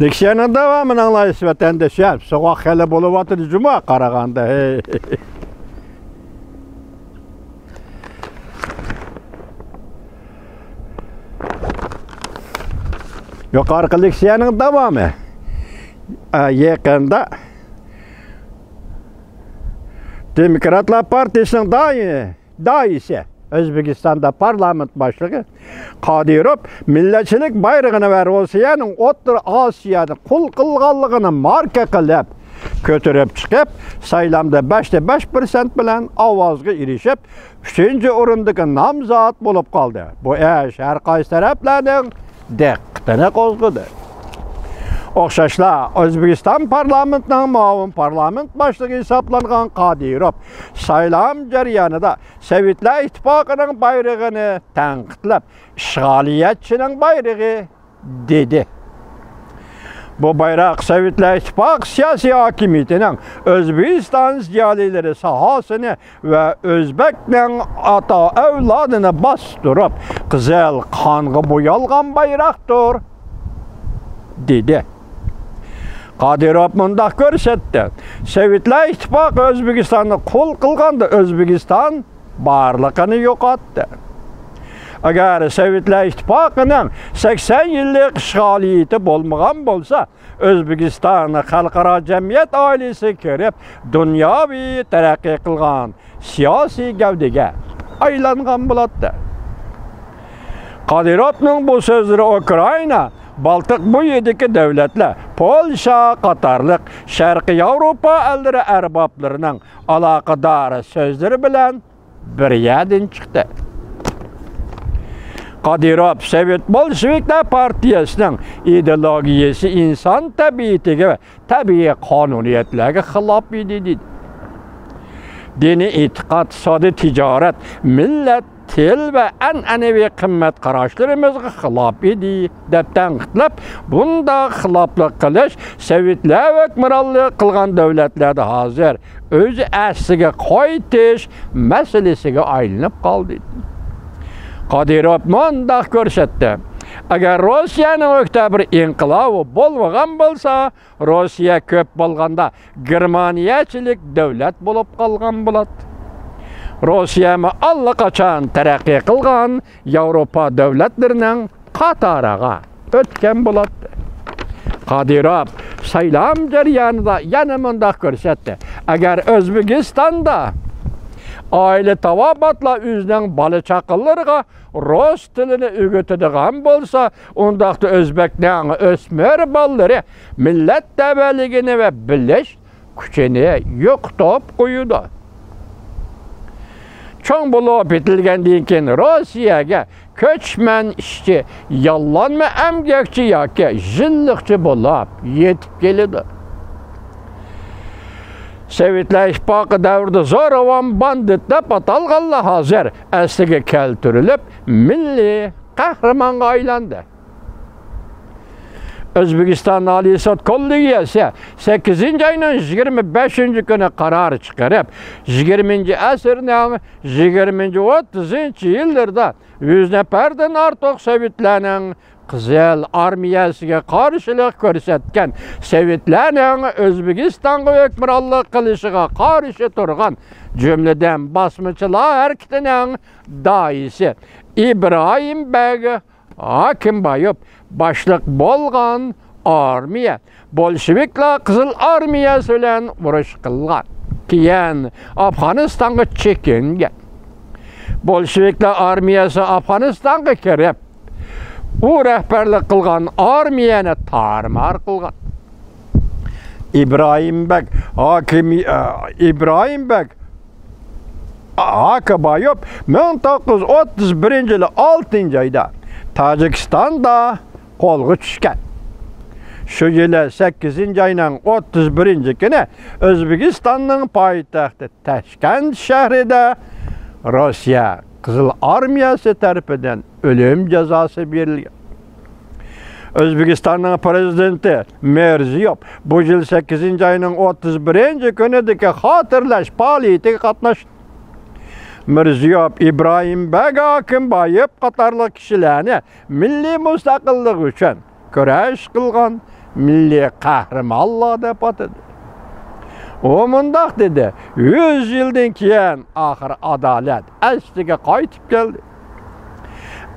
Leksiyanın davamını anlayış vatandaşlar. Soğuk hele buluvatır cuma Qaraganda. Yukarı leksiyanın davamı. Yakında Demokratlar Partisi'nin daisi Özbekistan'da parlament başlığı Qadirov milletçilik bayrağını ve Rusiyanın O'rta Asiyada qul qilganligini marka qilib ko'tarib chiqib, saylamda 5% bilan ovozga erishib, 3-o'rindagi nomzod bo'lib qoldi. Bu ish har qaysi taraflarning diqqatini qo'zg'adi. O'xshashla O'zbekiston parlamentining muavin parlament boshlig'i hisoblangan Qadirov saylam jarayonida Sovetlar Ittifoqining bayrog'ini tanqidlab, ishg'oliyatchining bayrog'i dedi. Bu bayroq Sovetlar Ittifoqi siyosiy hokimiyatining O'zbekiston ziyolilari sahosini va O'zbekning ata avlodini bostirib, qizil qonga bo'yalgan bayroqdir dedi. Qadirov mundaq ko'rsatdi. Sovetlar Ittifoqi O'zbekistonni qul qilganda O'zbekiston barlig'ini yo'qotdi. Agar Sovetlar Ittifoqining 80 yillik ishg'oliyati bo'lmagan bo'lsa, O'zbekistonni xalqaro jamiyat oilasiga kirib, dunyoviy taraqqiy qilgan siyosiy gavdaga aylangan bo'ladi. Qadirovning bu so'zlari Ukraina, Baltiq bo'yidagi davlatlar, Polsha qatorliq Sharqiy Yevropa ellari arboblarining aloqador so'zlari bilan bir yerdan chiqdi. Qadirov Sovet Bolsheviklar partiyasining ideologiyasi inson tabiatiga va tabiiy qonuniyatlarga xilof edi dedi. Diniy e'tiqod, iqtisodiy tijorat, millat, til va an'anaviy qimmat qarashlarimizga xilof edi deb tanqidlab, bunda xiloflik qilish Sovetlar hukmronlik qilgan davlatlarda hozir o'z asliga qaytish masalasiga aylanib qoldi. Qadirov mundaq ko'rsatdi. Agar Rossiyaning oktyabr inqilobi bo'lmagan bo'lsa, Rossiya ko'p bo'lganda Germaniyachilik davlat bo'lib qolgan bo'ladi. Rossiya allaqachon taraqqiy qilgan Yevropa davlatlarining qatoriga o'tgan bo'ladi. Qadirov saylam jarayonida yana mundaq ko'rsatdi. Agar O'zbekistonda oila tabobatlar o'zining bola chaqalariga rus tilini o'rgatadigan bo'lsa, undaqda o'zbekning o'smir bolalari millat tabaligini va bilish kuchini yo'qotib qo'yadi. Cho'ng bo'lib bitilgandan keyin Rossiyaga ko'chman ishchi, yollanma amgakchi yoki jilliqchi bo'lib yetib keladi. Sovetlar Ittifoqi davrida zo'ravon bandit deb atalganlar hozir asliga keltirilib, milliy qahramonga aylandi. O'zbekiston Oliy sud kollegiyasi 8-oyning 25-kuni qaror chiqarib, 20-asrning 20-30-yillarda 100 nafardan ortiq sovetlarning Qizil armiyasiga qarshilik ko'rsatgan, Sovetlarning O'zbekistonga hukmronlik qilishiga qarshi turgan, jumladan bosmachilar harakatining daisi Ibrohim Beg Akimbayev boshliq bo'lgan armiya Bolsheviklar Qizil armiyasi bilan urush qilgan. Keyin Afg'onistonga chekingan. Bolsheviklar armiyasi Afg'onistonga kirib, u rahbarlik qilgan armiyani tarmar qilgan. Ibrohim Beg Akimbayev 1931-yil 6-oyda Tojikistonda qo'lga tushgan. Shu yili 8-oyning 31-kuni O'zbekistonning poytaxti Tashkent shahrida Rossiya Qizil armiyasi tarafidan o'lim jazosi berilgan. O'zbekistonning prezidenti Mirziyoyev bu yil 8-oyning 31-kunidagi xotirlash faoliyatiga qatnashdi. Mirziyoyev Ibrohim Beg Akimbayev qatorli kishilarni milliy mustaqillik uchun kurash qilgan milliy qahramonlar deb atadi. O mundaq dedi, 100 yildan keyin axir adolat asliga qaytib keldi.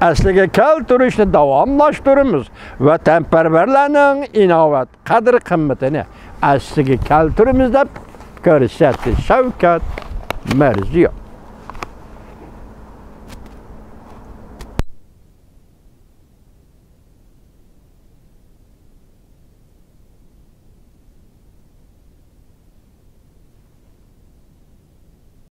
Asliga keltirishni davomlashtiramiz. Vatanparvarlarning inovat, qadr-qimmatini asliga keltiramiz deb ko'rsatdi Shavkat Mirziyoyev.